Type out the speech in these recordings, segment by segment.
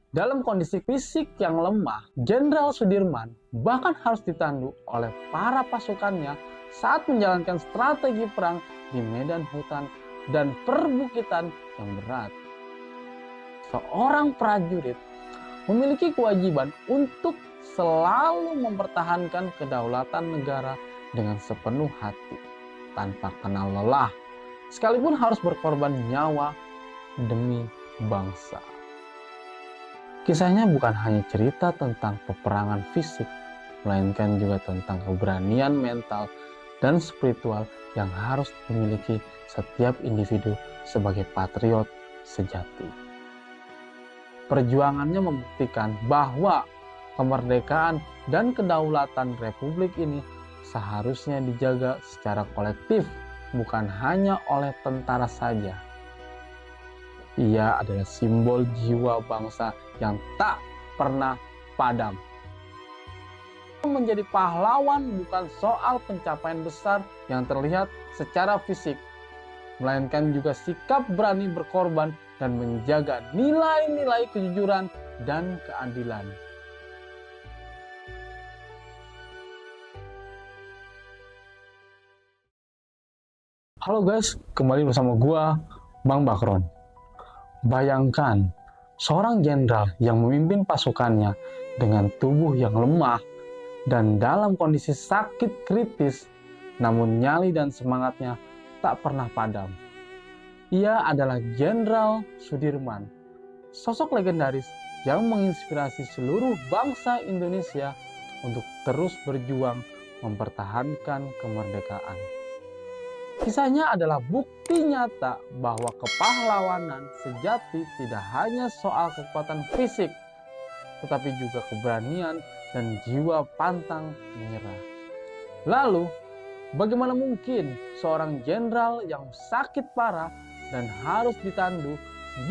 Dalam kondisi fisik yang lemah, Jenderal Sudirman bahkan harus ditandu oleh para pasukannya saat menjalankan strategi perang di medan hutan dan perbukitan yang berat. Seorang prajurit memiliki kewajiban untuk selalu mempertahankan kedaulatan negara dengan sepenuh hati, tanpa kenal lelah, sekalipun harus berkorban nyawa demi bangsa. Kisahnya bukan hanya cerita tentang peperangan fisik, melainkan juga tentang keberanian mental dan spiritual yang harus dimiliki setiap individu sebagai patriot sejati. Perjuangannya membuktikan bahwa kemerdekaan dan kedaulatan Republik ini seharusnya dijaga secara kolektif, bukan hanya oleh tentara saja. Ia adalah simbol jiwa bangsa yang tak pernah padam. Menjadi pahlawan bukan soal pencapaian besar yang terlihat secara fisik, melainkan juga sikap berani berkorban dan menjaga nilai-nilai kejujuran dan keadilan. Halo guys, kembali bersama gua, Bang Bakron. Bayangkan, seorang jenderal yang memimpin pasukannya dengan tubuh yang lemah dan dalam kondisi sakit kritis, namun nyali dan semangatnya tak pernah padam. Ia adalah Jenderal Sudirman, sosok legendaris yang menginspirasi seluruh bangsa Indonesia untuk terus berjuang mempertahankan kemerdekaan. Kisahnya adalah bukti nyata bahwa kepahlawanan sejati tidak hanya soal kekuatan fisik, tetapi juga keberanian dan jiwa pantang menyerah. Lalu, bagaimana mungkin seorang jenderal yang sakit parah dan harus ditandu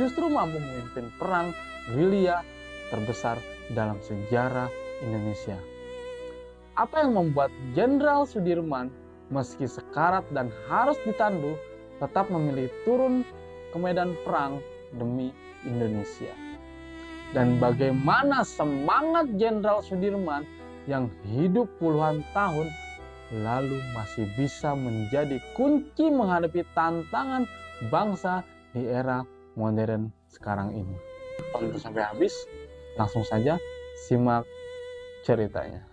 justru mampu memimpin perang gerilya terbesar dalam sejarah Indonesia? Apa yang membuat Jenderal Sudirman meski sekarat dan harus ditandu, tetap memilih turun ke medan perang demi Indonesia? Dan bagaimana semangat Jenderal Sudirman yang hidup puluhan tahun lalu masih bisa menjadi kunci menghadapi tantangan bangsa di era modern sekarang ini? Tonton sampai habis, langsung saja simak ceritanya.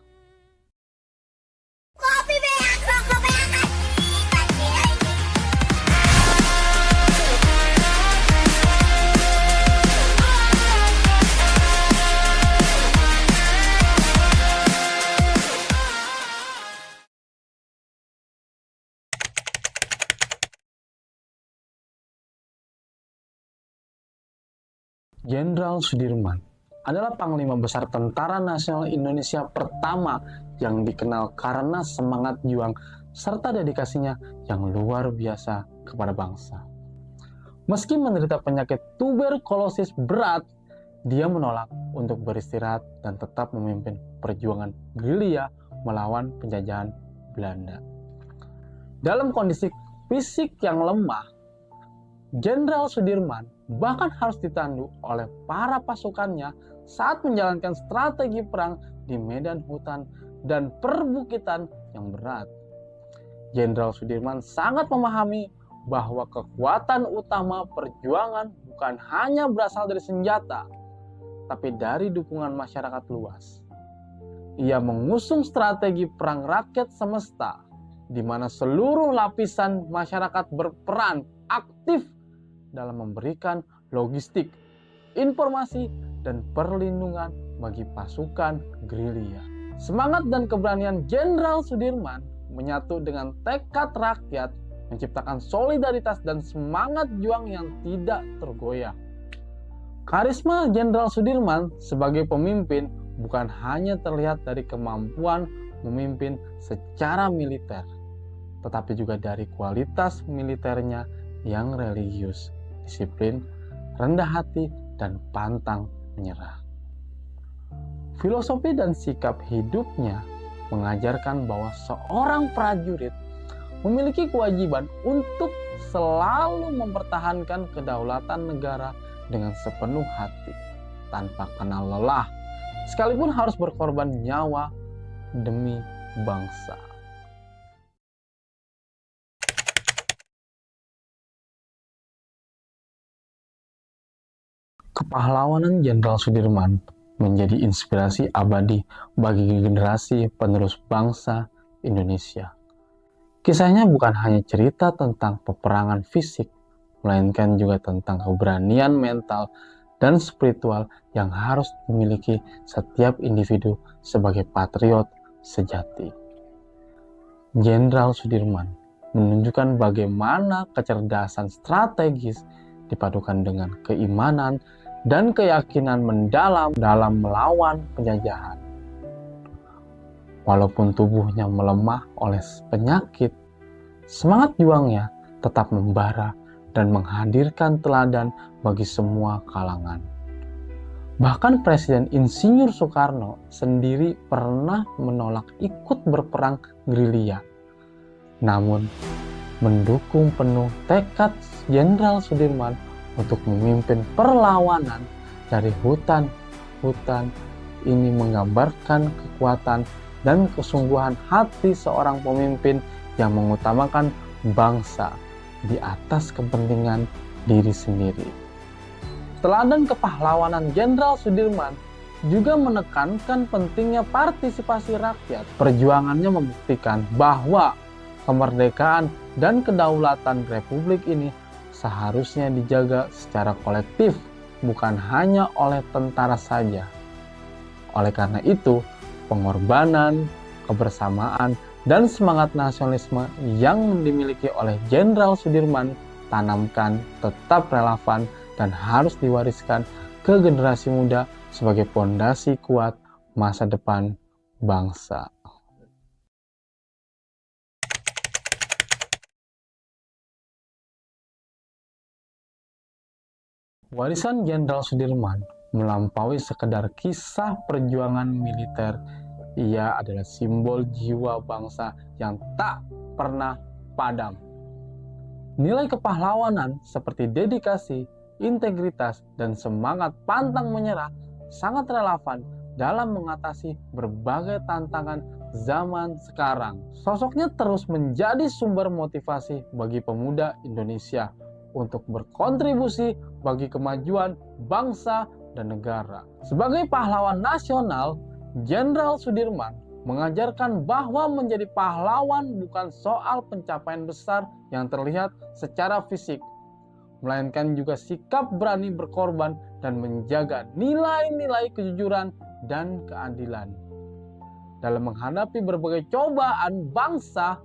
Jenderal Sudirman adalah Panglima Besar Tentara Nasional Indonesia pertama yang dikenal karena semangat juang serta dedikasinya yang luar biasa kepada bangsa. Meski menderita penyakit tuberkulosis berat, dia menolak untuk beristirahat dan tetap memimpin perjuangan gerilya melawan penjajahan Belanda. Dalam kondisi fisik yang lemah, Jenderal Sudirman bahkan harus ditandu oleh para pasukannya saat menjalankan strategi perang di medan hutan dan perbukitan yang berat. Jenderal Sudirman sangat memahami bahwa kekuatan utama perjuangan bukan hanya berasal dari senjata, tapi dari dukungan masyarakat luas. Ia mengusung strategi perang rakyat semesta, di mana seluruh lapisan masyarakat berperan aktif dalam memberikan logistik, informasi, dan perlindungan bagi pasukan gerilya. Semangat dan keberanian Jenderal Sudirman menyatu dengan tekad rakyat, menciptakan solidaritas dan semangat juang yang tidak tergoyah. Karisma Jenderal Sudirman sebagai pemimpin bukan hanya terlihat dari kemampuan memimpin secara militer, tetapi juga dari kualitas militernya yang religius, disiplin, rendah hati, dan pantang menyerah. Filosofi dan sikap hidupnya mengajarkan bahwa seorang prajurit memiliki kewajiban untuk selalu mempertahankan kedaulatan negara dengan sepenuh hati, tanpa kenal lelah, sekalipun harus berkorban nyawa demi bangsa. Kepahlawanan Jenderal Sudirman menjadi inspirasi abadi bagi generasi penerus bangsa Indonesia. Kisahnya bukan hanya cerita tentang peperangan fisik, melainkan juga tentang keberanian mental dan spiritual yang harus dimiliki setiap individu sebagai patriot sejati. Jenderal Sudirman menunjukkan bagaimana kecerdasan strategis dipadukan dengan keimanan dan keyakinan mendalam dalam melawan penjajahan. Walaupun tubuhnya melemah oleh penyakit, semangat juangnya tetap membara dan menghadirkan teladan bagi semua kalangan. Bahkan Presiden Insinyur Soekarno sendiri pernah menolak ikut berperang gerilya, namun mendukung penuh tekad Jenderal Sudirman untuk memimpin perlawanan dari hutan-hutan. Ini menggambarkan kekuatan dan kesungguhan hati seorang pemimpin yang mengutamakan bangsa di atas kepentingan diri sendiri. Teladan kepahlawanan Jenderal Sudirman juga menekankan pentingnya partisipasi rakyat. Perjuangannya membuktikan bahwa kemerdekaan dan kedaulatan Republik ini seharusnya dijaga secara kolektif, bukan hanya oleh tentara saja. Oleh karena itu, pengorbanan, kebersamaan, dan semangat nasionalisme yang dimiliki oleh Jenderal Sudirman tanamkan tetap relevan dan harus diwariskan ke generasi muda sebagai fondasi kuat masa depan bangsa. Warisan Jenderal Sudirman melampaui sekedar kisah perjuangan militer. Ia adalah simbol jiwa bangsa yang tak pernah padam. Nilai kepahlawanan seperti dedikasi, integritas, dan semangat pantang menyerah sangat relevan dalam mengatasi berbagai tantangan zaman sekarang. Sosoknya terus menjadi sumber motivasi bagi pemuda Indonesia untuk berkontribusi bagi kemajuan bangsa dan negara. Sebagai pahlawan nasional, Jenderal Sudirman mengajarkan bahwa menjadi pahlawan bukan soal pencapaian besar yang terlihat secara fisik, melainkan juga sikap berani berkorban dan menjaga nilai-nilai kejujuran dan keadilan. Dalam menghadapi berbagai cobaan bangsa,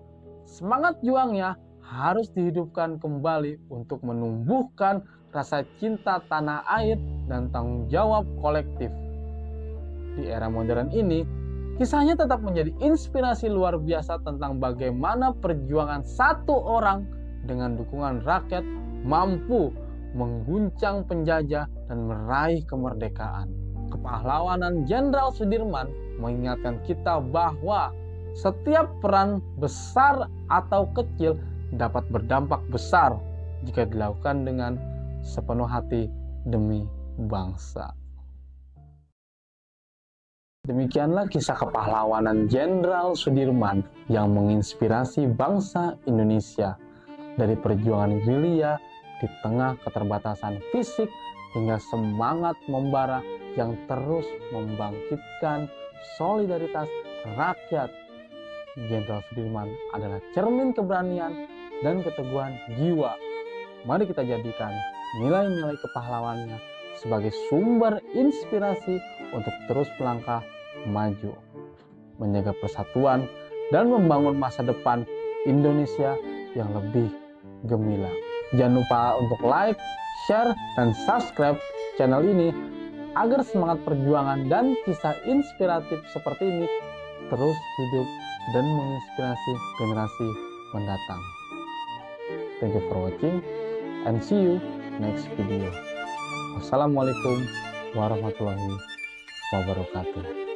semangat juangnya harus dihidupkan kembali untuk menumbuhkan rasa cinta tanah air dan tanggung jawab kolektif. Di era modern ini, kisahnya tetap menjadi inspirasi luar biasa tentang bagaimana perjuangan satu orang dengan dukungan rakyat mampu mengguncang penjajah dan meraih kemerdekaan. Kepahlawanan Jenderal Sudirman mengingatkan kita bahwa setiap peran besar atau kecil dapat berdampak besar jika dilakukan dengan sepenuh hati demi bangsa. Demikianlah kisah kepahlawanan Jenderal Sudirman yang menginspirasi bangsa Indonesia dari perjuangan gerilya di tengah keterbatasan fisik hingga semangat membara yang terus membangkitkan solidaritas rakyat. Jenderal Sudirman adalah cermin keberanian dan keteguhan jiwa. Mari kita jadikan nilai-nilai kepahlawannya sebagai sumber inspirasi untuk terus melangkah maju, menjaga persatuan, dan membangun masa depan Indonesia yang lebih gemilang. Jangan lupa untuk like, share, dan subscribe channel ini agar semangat perjuangan dan kisah inspiratif seperti ini terus hidup dan menginspirasi generasi mendatang. Thank you for watching and see you next video. Wassalamualaikum warahmatullahi wabarakatuh.